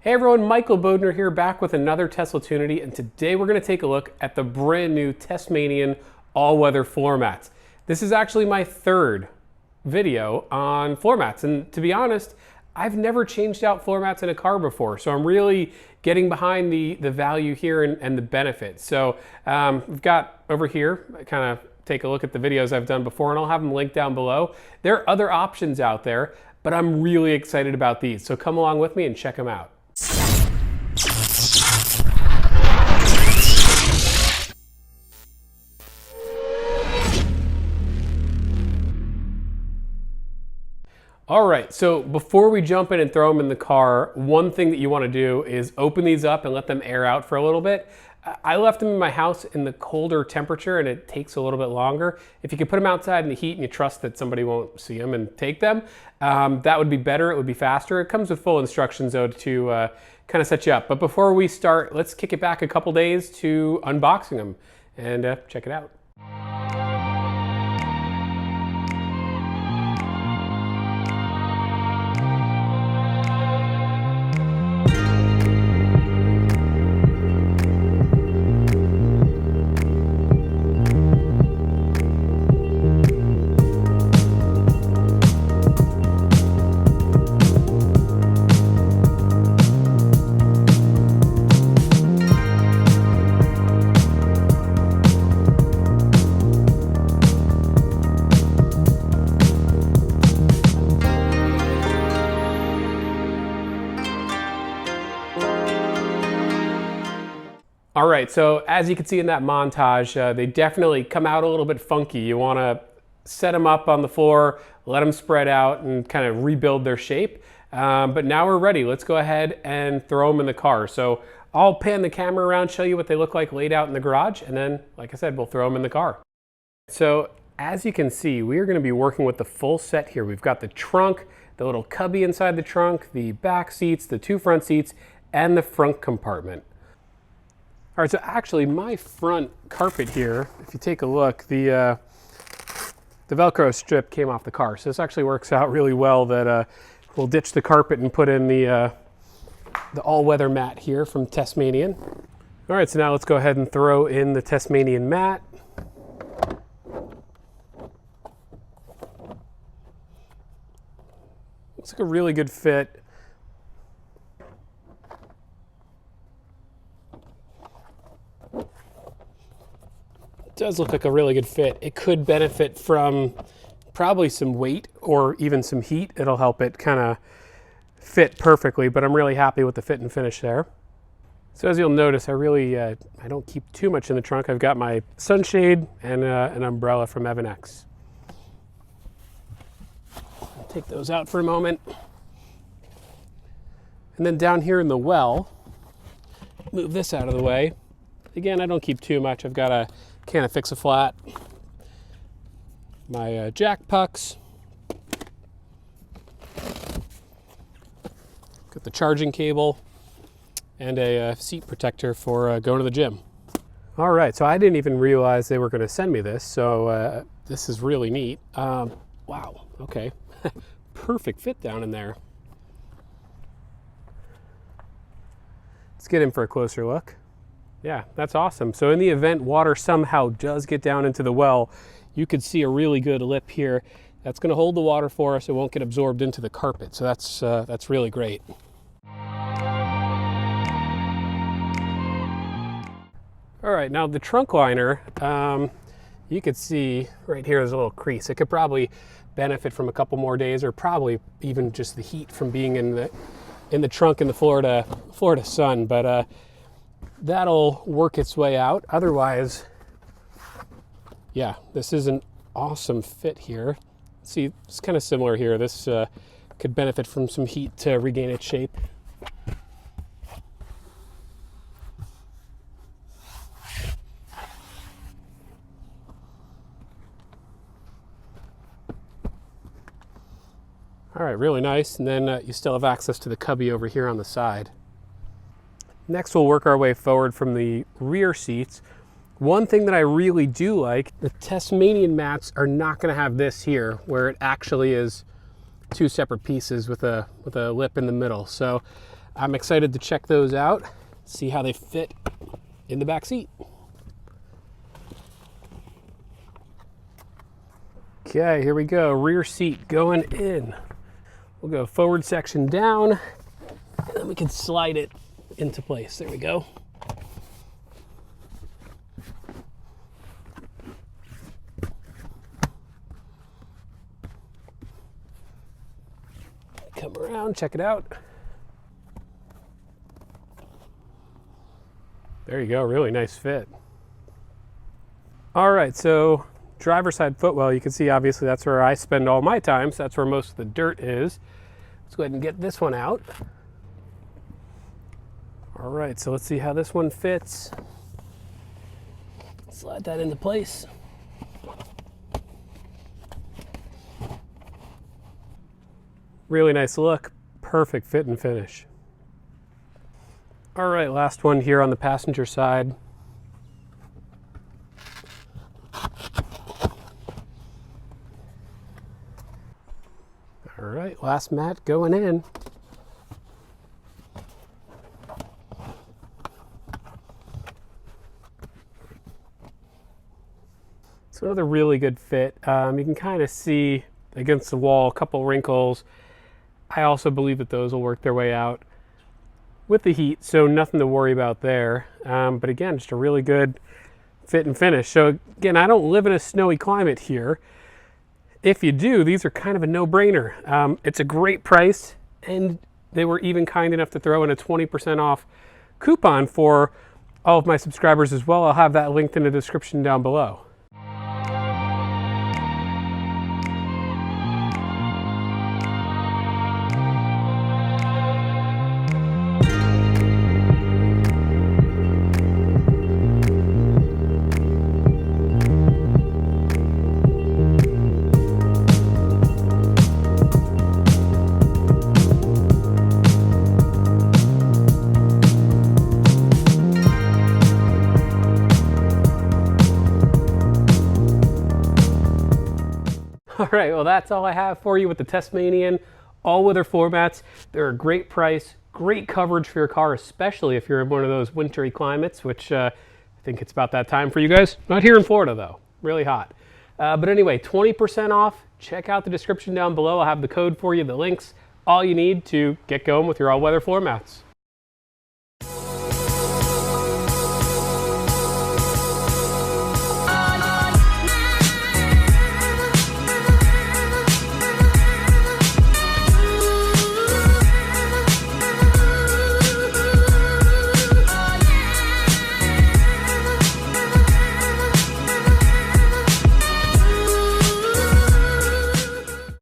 Hey everyone, Michael Bodner here, back with another Tesla Tunity, and today we're going to take a look at the brand new Tesmanian all-weather floor mats. This is actually my third video on floor mats, and to be honest, I've never changed out floor mats in a car before, so I'm really getting behind the value here and the benefits. So we've got over here, kind of take a look at the videos I've done before, and I'll have them linked down below. There are other options out there, but I'm really excited about these, so come along with me and check them out. All right, so before we jump in and throw them in the car, one thing that you want to do is open these up and let them air out for a little bit. I left them in my house in the colder temperature and it takes a little bit longer. If you could put them outside in the heat and you trust that somebody won't see them and take them, that would be better, it would be faster. It comes with full instructions though to kind of set you up. But before we start, let's kick it back a couple days to unboxing them and check it out. All right, so as you can see in that montage, they definitely come out a little bit funky. You want to set them up on the floor, let them spread out and kind of rebuild their shape. But now we're ready. Let's go ahead and throw them in the car. So I'll pan the camera around, show you what they look like laid out in the garage, and then, like I said, we'll throw them in the car. So as you can see, we're going to be working with the full set here. We've got the trunk, the little cubby inside the trunk, the back seats, the two front seats, and the front compartment. All right, so actually my front carpet here, if you take a look, the Velcro strip came off the car. So this actually works out really well that we'll ditch the carpet and put in the all-weather mat here from Tesmanian. All right, so now let's go ahead and throw in the Tesmanian mat. Looks like a really good fit. Does look like a really good fit. It could benefit from probably some weight or even some heat. It'll help it kind of fit perfectly, but I'm really happy with the fit and finish there. So as you'll notice, I don't keep too much in the trunk. I've got my sunshade and an umbrella from X. I'll take those out for a moment. And then down here in the well, move this out of the way. Again, I don't keep too much. I've got a can of Fix-A-Flat, my jack pucks, got the charging cable, and a seat protector for going to the gym. All right, so I didn't even realize they were going to send me this, so this is really neat. Wow, okay, perfect fit down in there. Let's get in for a closer look. Yeah, that's awesome. So in the event water somehow does get down into the well, you could see a really good lip here. That's going to hold the water for us. It won't get absorbed into the carpet. So that's really great. All right, now the trunk liner, you could see right here is a little crease. It could probably benefit from a couple more days, or probably even just the heat from being in the trunk in the Florida sun. But that'll work its way out. Otherwise, yeah, this is an awesome fit here. See, it's kind of similar here. This could benefit from some heat to regain its shape. All right, really nice. And then you still have access to the cubby over here on the side. Next, we'll work our way forward from the rear seats. One thing that I really do like, the Tesmanian mats are not going to have this here, where it actually is two separate pieces with a lip in the middle. So I'm excited to check those out, see how they fit in the back seat. Okay, here we go. Rear seat going in. We'll go forward section down, and then we can slide it into place. There we go. Come around, check it out. There you go, really nice fit. All right, so driver's side footwell, you can see obviously that's where I spend all my time, so that's where most of the dirt is. Let's go ahead and get this one out. All right, so let's see how this one fits. Slide that into place. Really nice look, perfect fit and finish. All right, last one here on the passenger side. All right, last mat going in. It's another really good fit. You can kind of see against the wall a couple wrinkles. I also believe that those will work their way out with the heat, so nothing to worry about there. But again, just a really good fit and finish. So again, I don't live in a snowy climate here. If you do, these are kind of a no-brainer. It's a great price, and they were even kind enough to throw in a 20% off coupon for all of my subscribers as well. I'll have that linked in the description down below. All right, well, that's all I have for you with the Tesmanian all-weather floor mats. They're a great price, great coverage for your car, especially if you're in one of those wintry climates, which I think it's about that time for you guys. Not here in Florida, though. Really hot. But anyway, 20% off. Check out the description down below. I'll have the code for you, the links, all you need to get going with your all-weather floor mats.